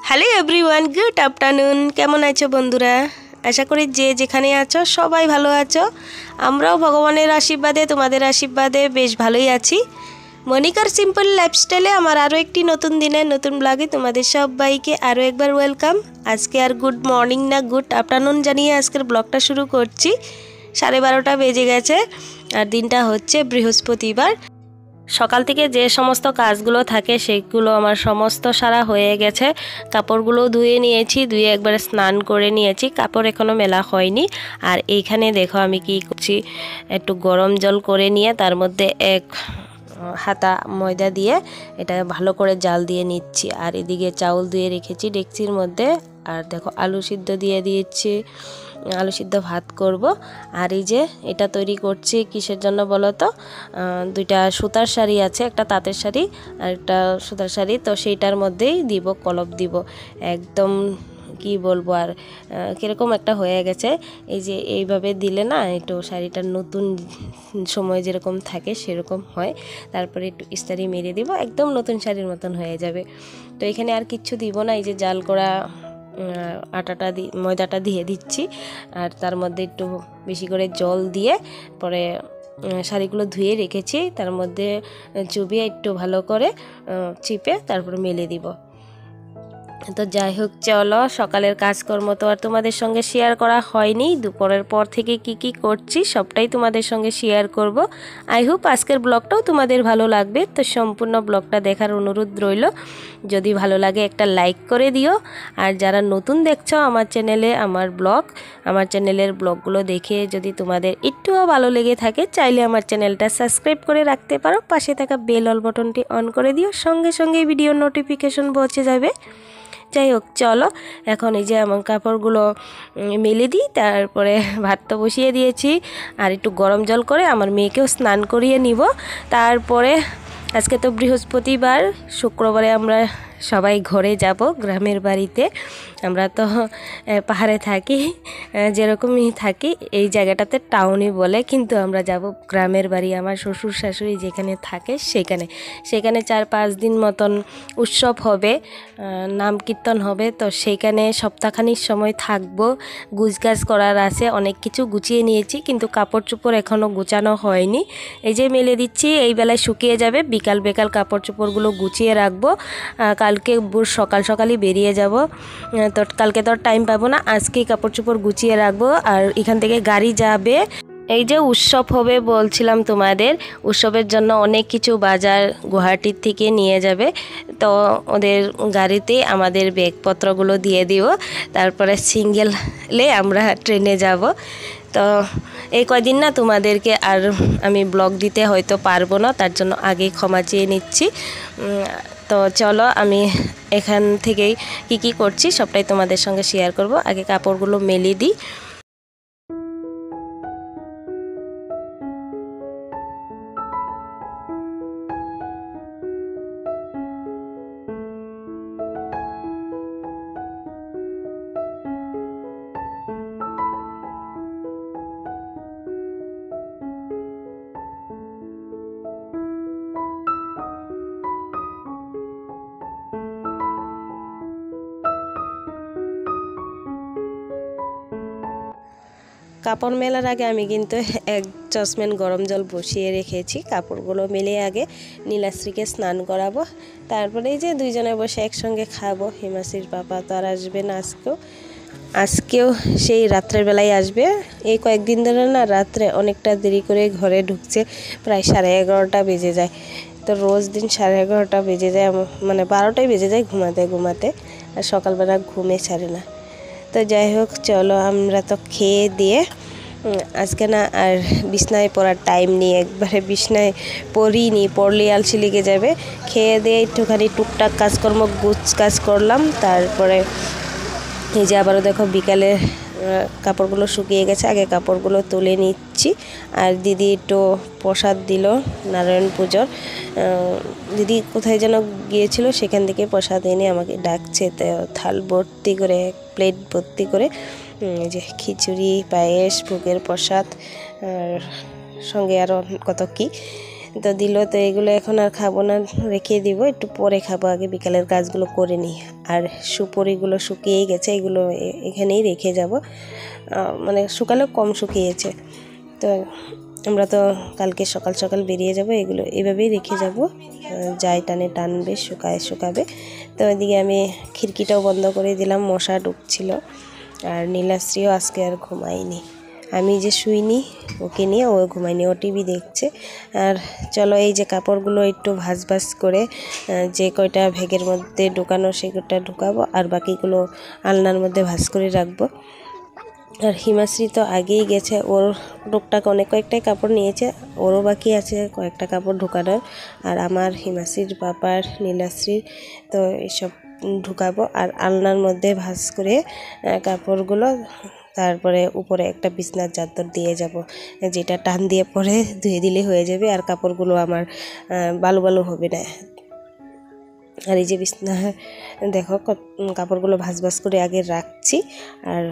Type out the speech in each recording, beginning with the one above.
Hello everyone, good afternoon. কেমন আছো বন্ধুরা? আশা করি যে যেখানে আছো সবাই ভালো আছো। আমরাও ভগবানের আশীর্বাদে, তোমাদের আশীর্বাদে বেশ ভালোই আছি। মনিকার সিম্পল লাইফস্টাইলে আমার আরও একটি নতুন দিনের নতুন ব্লগে তোমাদের সবাইকে আরও একবার ওয়েলকাম। আজকে আর গুড মর্নিং না গুড আফটারনুন জানিয়ে আজকের ব্লগটা শুরু করছি। 12:30 বেজে গেছে আর দিনটা হচ্ছে বৃহস্পতিবার। সকাল থেকে যে সমস্ত কাজগুলো থাকে সেগুলো আমার সমস্ত সারা হয়ে গেছে। কাপড়গুলো ধুয়ে নিয়েছি, ধুয়ে একবারে স্নান করে নিয়েছি। কাপড় এখনও মেলা হয়নি। আর এইখানে দেখো আমি কি করছি, একটু গরম জল করে নিয়ে তার মধ্যে এক হাতা ময়দা দিয়ে এটা ভালো করে জাল দিয়ে নিচ্ছি। আর এদিকে চাউল ধুয়ে রেখেছি ডেকচির মধ্যে। আর দেখো আলু সিদ্ধ দিয়ে দিয়েছি, আলু সিদ্ধ ভাত করব। আর এই যে এটা তৈরি করছি কিসের জন্য বলো তো, দুইটা সুতার শাড়ি আছে, একটা তাঁতের শাড়ি আর একটা সুতার শাড়ি, তো সেইটার মধ্যেই দিব, কলপ দিব। একদম কি বলবো আর কীরকম একটা হয়ে গেছে। এই যে এইভাবে দিলে না একটু শাড়িটার নতুন সময় যেরকম থাকে সেরকম হয়। তারপরে একটু ইস্তারি মেরে দিব, একদম নতুন শাড়ির মতন হয়ে যাবে। তো এখানে আর কিচ্ছু দিব না, এই যে জাল করা আটাটা ময়দাটা দিয়ে দিচ্ছি। আর তার মধ্যে একটু বেশি করে জল দিয়ে পরে শাড়িগুলো ধুয়ে রেখেছি তার মধ্যে চুবিয়ে একটু ভালো করে চিপে তারপরে মেলে দিব। তো যাই হোক, চলো সকালের কাজকর্ম তো আর তোমাদের সঙ্গে শেয়ার করা হয়নি। দুপুরের পর থেকে কি করছি সবটাই তোমাদের সঙ্গে শেয়ার করব। আই হোপ আজকের ব্লগটাও তোমাদের ভালো লাগবে। তো সম্পূর্ণ ব্লগটা দেখার অনুরোধ রইল। যদি ভালো লাগে একটা লাইক করে দিও। আর যারা নতুন দেখছো আমার চ্যানেলে, আমার চ্যানেলের ব্লগগুলো দেখে যদি তোমাদের একটুও ভালো লেগে থাকে, চাইলে আমার চ্যানেলটা সাবস্ক্রাইব করে রাখতে পারো। পাশে থাকা বেল অল বাটনটি অন করে দিও, সঙ্গে সঙ্গে ভিডিওর নোটিফিকেশন পৌঁছে যাবে। যাই হোক, চলো এখন এই যে আমার কাপড়গুলো মেলে দিই। তারপরে ভাত তো বসিয়ে দিয়েছি, আর একটু গরম জল করে আমার মেয়েকেও স্নান করিয়ে নিব। তারপরে আজকে তো বৃহস্পতিবার, শুক্রবারে আমরা সবাই ঘরে যাব গ্রামের বাড়িতে। আমরা তো পাহাড়ে থাকি, যেরকমই থাকি এই জায়গাটাতে টাউনই বলে, কিন্তু আমরা যাব গ্রামের বাড়ি। আমার শ্বশুর শাশুড়ি যেখানে থাকে সেখানে 4-5 দিন মতন উৎসব হবে, নাম কীর্তন হবে। তো সেইখানে সপ্তাহখানিক সময় থাকবো। গুছগাছ করার আছে, অনেক কিছু গুছিয়ে নিয়েছি, কিন্তু কাপড় চোপড় এখনও গুছানো হয়নি। এই যে মেলে দিচ্ছি, এই বেলায় শুকিয়ে যাবে। বিকাল কাপড় চোপড়গুলো গুছিয়ে রাখবো। কালকে সকালই বেরিয়ে যাব, তো কালকে তো টাইম পাবো না। আজকেই কাপড় চোপড় গুছিয়ে রাখবো। আর এখান থেকে গাড়ি যাবে। এই যে উৎসব হবে বলছিলাম তোমাদের, উৎসবের জন্য অনেক কিছু বাজার গুয়াহাটির থেকে নিয়ে যাবে। তো ওদের গাড়িতে আমাদের ব্যাগপত্রগুলো দিয়ে দিব, তারপরে সিঙ্গেলে আমরা ট্রেনে যাব। তো এই কয়দিন না তোমাদেরকে আর আমি ব্লগ দিতে হয়তো পারবো না, তার জন্য আগেই ক্ষমা চেয়ে নিচ্ছি। তো চলো আমি এখান থেকেই কি করছি সবটাই তোমাদের সঙ্গে শেয়ার করব। আগে কাপড়গুলো মেলে দিই। কাপড় মেলার আগে আমি কিন্তু এক চশমেন গরম জল বসিয়ে রেখেছি। কাপড়গুলো মেলে আগে নীলাশ্রীকে স্নান করাবো, তারপরে এই যে দুইজনে বসে একসঙ্গে খাবো। হিমাশ্রীর পাপা তো আর আসবে না আজকেও সেই রাত্রের বেলায় আসবে। এই কয়েকদিন ধরে না রাত্রে অনেকটা দেরি করে ঘরে ঢুকছে, প্রায় 11:30 বেজে যায়। তো রোজ দিন 11:30 বেজে যায়, মানে 12টাই বেজে যায় ঘুমাতে। আর সকালবেলা ঘুমে ছাড়ে না। তো যাই হোক, চলো আমরা তো খেয়ে দিয়ে আজকে না আর বিছনায় পড়ার টাইম নেই, একবারে বিছনায় পড়লে আলসি লেগে যাবে। খেয়ে দিয়ে একটুখানি টুকটাক কাজকর্ম কাজ করলাম। তারপরে এই যে আবারও দেখো বিকালে কাপড়গুলো শুকিয়ে গেছে, আগে কাপড়গুলো তুলে নিচ্ছি। আর দিদি একটু প্রসাদ দিল নারায়ণ পুজোর। দিদি কোথায় যেন গিয়েছিল, সেখান থেকে প্রসাদ এনে আমাকে ডাকছে। তো থাল ভর্তি করে, প্লেট ভর্তি করে যে খিচুড়ি, পায়েস, ভোগের প্রসাদ, আর সঙ্গে আরও কত কি। তো দিল। তো এগুলো এখন আর খাবো না, রেখে দিব, একটু পরে খাবো, আগে বিকালের কাজগুলো করে নিই। আর সুপুরিগুলো শুকিয়েই গেছে, এগুলো এখানেই রেখে যাব, মানে শুকালেও কম শুকিয়েছে। তো আমরা তো কালকে সকাল সকাল বেরিয়ে যাব, এগুলো এভাবেই রেখে যাব, যাই টানে টানবে, শুকাবে। তো ওইদিকে আমি খিড়কিটাও বন্ধ করে দিলাম, মশা ঢুকছিল। আর নীলাশ্রীও আজকে আর ঘুমায়নি, আমি যে শুইনি ওকে নিয়ে, ও ঘুমায়নি, ও টিভি দেখছে। আর চলো এই যে কাপড়গুলো একটু ভাঁজ করে যে কয়টা ভেগের মধ্যে ঢুকানো সেগুলোটা ঢুকাবো, আর বাকিগুলো আলনার মধ্যে ভাঁজ করে রাখবো। আর হিমাশ্রী তো আগেই গেছে, ওর টুকটাক অনেক কয়েকটাই কাপড় নিয়েছে, ওরও বাকি আছে কয়েকটা কাপড় ঢুকানোর। আর আমার, হিমাশ্রীর, পাপার, নীলাশ্রীর, তো এসব ঢুকাবো। আর আলনার মধ্যে ভাঁজ করে কাপড়গুলো, তারপরে উপরে একটা বিছনার চাদর দিয়ে যাব, যেটা টান দিয়ে পরে ধুয়ে দিলে হয়ে যাবে, আর কাপড়গুলো আমার বালু বালু হবে না। আর এই যে বিছনা দেখো কাপড়গুলো ভাঁজ করে আগে রাখছি, আর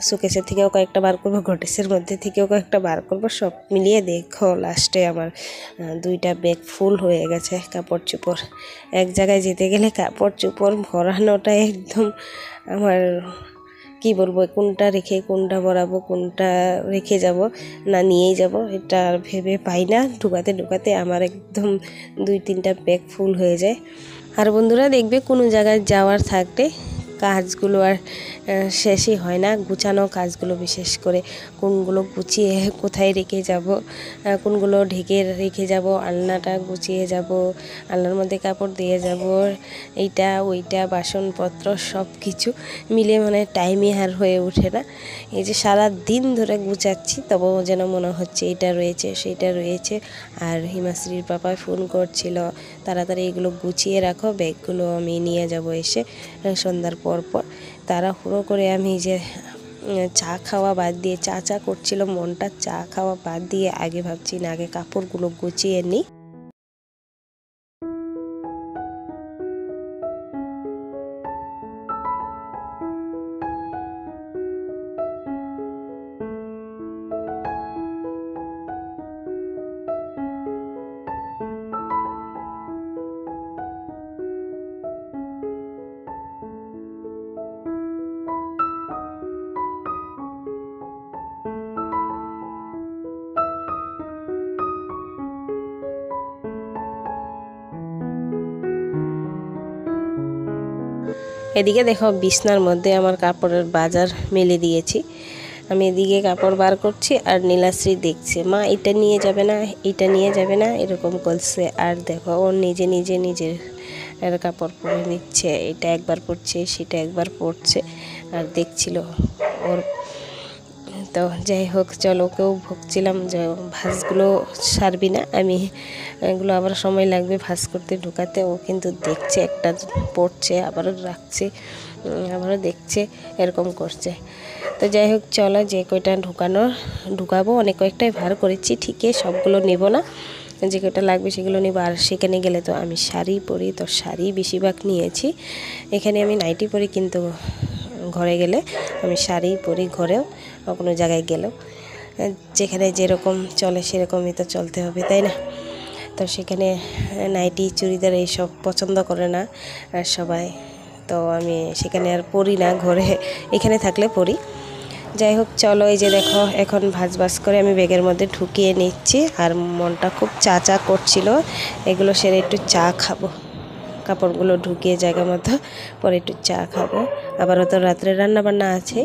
শোকেসের থেকেও কয়েকটা বার করবো, গডরেজের মধ্যে থেকেও কয়েকটা বার করবো, সব মিলিয়ে দেখো লাস্টে আমার 2টা ব্যাগ ফুল হয়ে গেছে কাপড় চোপড়। এক জায়গায় যেতে গেলে কাপড় চোপড় ভরানোটা একদম আমার, কি বলবো, কোনটা রেখে কোনটা ভরাবো, কোনটা রেখে যাব না নিয়েই যাব, এটা আর ভেবে পাই না। ঢুকাতে আমার একদম 2-3টা ব্যাগ ফুল হয়ে যায়। আর বন্ধুরা দেখবে কোনো জায়গায় যাওয়ার থাকলে কাজগুলো আর শেষই হয় না, গুছানো কাজগুলো, বিশেষ করে কোনগুলো গুছিয়ে কোথায় রেখে যাব, কোনগুলো ঢেকে রেখে যাব, আলনাটা গুছিয়ে যাব, আলনার মধ্যে কাপড় দিয়ে যাব, এইটা ওইটা বাসনপত্র সব কিছু মিলে মানে টাইমই আর হয়ে ওঠে না। এই যে সারা দিন ধরে গুছাচ্ছি, তবুও যেন মনে হচ্ছে এটা রয়েছে সেইটা রয়েছে। আর হিমাশ্রীর পাপা ফোন করছিল, তাড়াতাড়ি এগুলো গুছিয়ে রাখো, ব্যাগগুলো আমি নিয়ে যাব এসে সন্ধ্যার পর। তাড়াহুড়ো করে আমি যে চা খাওয়া বাদ দিয়ে, চা করছিল মনটা, চা খাওয়া বাদ দিয়ে আগে ভাবছি না আগে কাপড়গুলো গুছিয়ে নিই। এদিকে দেখো বিছনার মধ্যে আমার কাপড়ের বাজার মেলে দিয়েছি, আমি এদিকে কাপড় বার করছি, আর নীলাশ্রী দেখছে, মা এটা নিয়ে যাবে না, এটা নিয়ে যাবে না, এরকম করছে। আর দেখো ও নিজে নিজের কাপড় পরে নিচ্ছে, এটা একবার পরছে সেটা একবার পরছে, আর দেখছিল ওর। তো যাই হোক, চলো, ওকেও ভুগছিলাম যে ভাঁজগুলো সারবি না, আমি এগুলো আবার সময় লাগবে ভাঁজ করতে ঢুকাতে। ও কিন্তু দেখছে, একটা পড়ছে আবারও রাখছে, আবারও দেখছে, এরকম করছে। তো যাই হোক চলো, যে কয়টা ঢুকাবো, অনেক কয়েকটাই ভার করেছি, ঠিকই সবগুলো নেব না, যে কয়টা লাগবে সেগুলো নেব। আর সেখানে গেলে তো আমি শাড়ি পরি, তো শাড়ি বেশিরভাগ নিয়েছি। এখানে আমি নাইটি পরি, কিন্তু ঘরে গেলে আমি শাড়ি পরি, ঘরেও কোনো জায়গায় গেলেও, যেখানে যেরকম চলে সেরকমই তো চলতে হবে, তাই না? তো সেখানে নাইটি চুড়িদার এইসব পছন্দ করে না সবাই, তো আমি সেখানে আর পরি না, ঘরে এখানে থাকলে পরি। যাই হোক চলো, এই যে দেখো এখন ভাজ করে আমি ব্যাগের মধ্যে ঢুকিয়ে নিচ্ছি। আর মনটা খুব চা করছিল, এগুলো সেরে একটু চা খাবো, কাপড়গুলো ঢুকিয়ে জায়গা মতো, পরে একটু চা খাবো। আবারও তো রাত্রে রান্না বান্না আছে।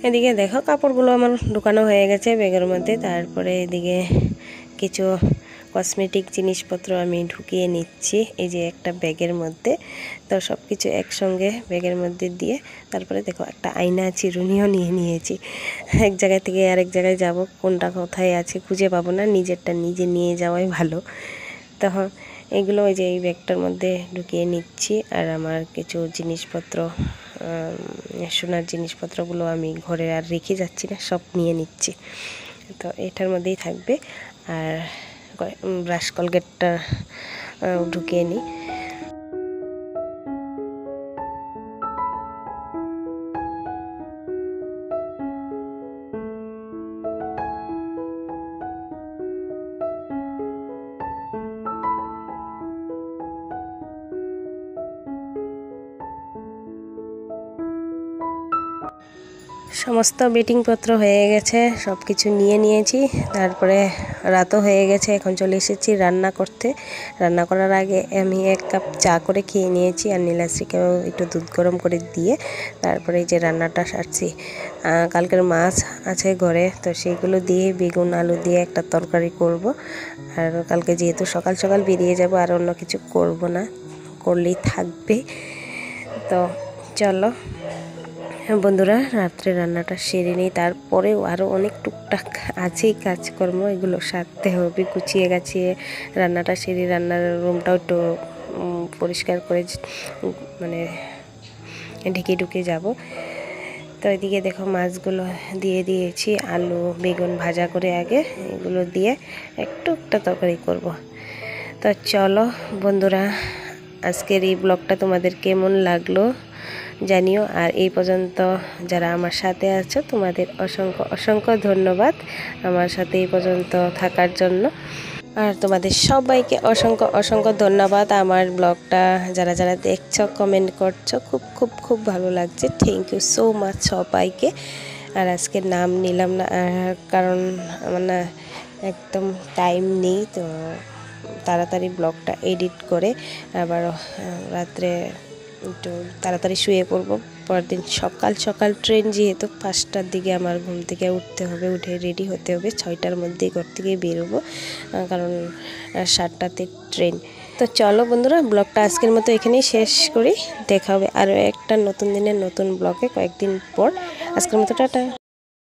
এদিকে দেখো কাপড়গুলো আমার ঢুকানো হয়ে গেছে ব্যাগের মধ্যে। তারপরে এদিকে কিছু কসমেটিক জিনিসপত্র আমি ঢুকিয়ে নিচ্ছি এই যে একটা ব্যাগের মধ্যে। তো সব কিছু একসঙ্গে ব্যাগের মধ্যে দিয়ে তারপরে দেখো একটা আয়না চিরুনিও নিয়ে নিয়েছি। এক জায়গা থেকে আরেক জায়গায় যাব, কোনটা কোথায় আছে খুঁজে পাবো না, নিজেরটা নিজে নিয়ে যাওয়াই ভালো। তখন এগুলো ওই যে এই ব্যাগটার মধ্যে ঢুকিয়ে নিচ্ছি। আর আমার কিছু জিনিসপত্র, সোনার জিনিসপত্রগুলো আমি ঘরে আর রেখে যাচ্ছি না, সব নিয়ে নিচ্ছি। তো এটার মধ্যেই থাকবে। আর ব্রাশ কলগেটটা ঢুকিয়ে নিই। সমস্ত বেটিংপত্র হয়ে গেছে, সব কিছু নিয়ে নিয়েছি। তারপরে রাতও হয়ে গেছে, এখন চলে এসেছি রান্না করতে। রান্না করার আগে আমি 1 কাপ চা করে খেয়ে নিয়েছি আর নীলাশ্রীকেও একটু দুধ গরম করে দিয়ে তারপরে যে রান্নাটা সারছি। কালকের মাছ আছে ঘরে, তো সেইগুলো দিয়ে বেগুন আলু দিয়ে একটা তরকারি করব। আর কালকে যেহেতু সকাল সকাল বেরিয়ে যাব, আর অন্য কিছু করব না, করলেই থাকবে। তো চলো বন্ধুরা, রাত্রে রান্নাটা সেরে নিই। তারপরেও আরও অনেক টুকটাক আছেই কাজকর্ম, এগুলো সারতে হবে। গুছিয়ে গাছিয়ে রান্নাটা সেরে রান্নার রুমটাও একটু পরিষ্কার করে মানে ঢেকে ঢুকে যাব। তো এদিকে দেখো মাছগুলো দিয়ে দিয়েছি, আলু বেগুন ভাজা করে আগে এগুলো দিয়ে একটু একটা তরকারি করব। তো চলো বন্ধুরা, আজকের এই ব্লগটা তোমাদের কেমন লাগলো জানিও। আর এই পর্যন্ত যারা আমার সাথে আছো তোমাদের অসংখ্য অসংখ্য ধন্যবাদ আমার সাথে এই পর্যন্ত থাকার জন্য। আর তোমাদের সবাইকে অসংখ্য অসংখ্য ধন্যবাদ। আমার ব্লগটা যারা যারা দেখছো, কমেন্ট করছো, খুব খুব খুব ভালো লাগছে। থ্যাংক ইউ সো মাচ সবাইকে। আর আজকে নাম নিলাম না, কারণ আমার না একদম টাইম নেই, তো তাড়াতাড়ি ব্লগটা এডিট করে আবার রাত্রে একটু তাড়াতাড়ি শুয়ে পড়বো। পরের দিন সকাল সকাল ট্রেন, যেহেতু 5টার দিকে আমার ঘুম থেকে উঠতে হবে, উঠে রেডি হতে হবে। 6টার মধ্যেই ঘর থেকে বেরোবো, কারণ 7টাতে ট্রেন। তো চলো বন্ধুরা, ব্লগটা আজকের মতো এখানেই শেষ করি। দেখা হবে আরও একটা নতুন দিনের নতুন ব্লগে কয়েকদিন পর। আজকের মতো টাটা।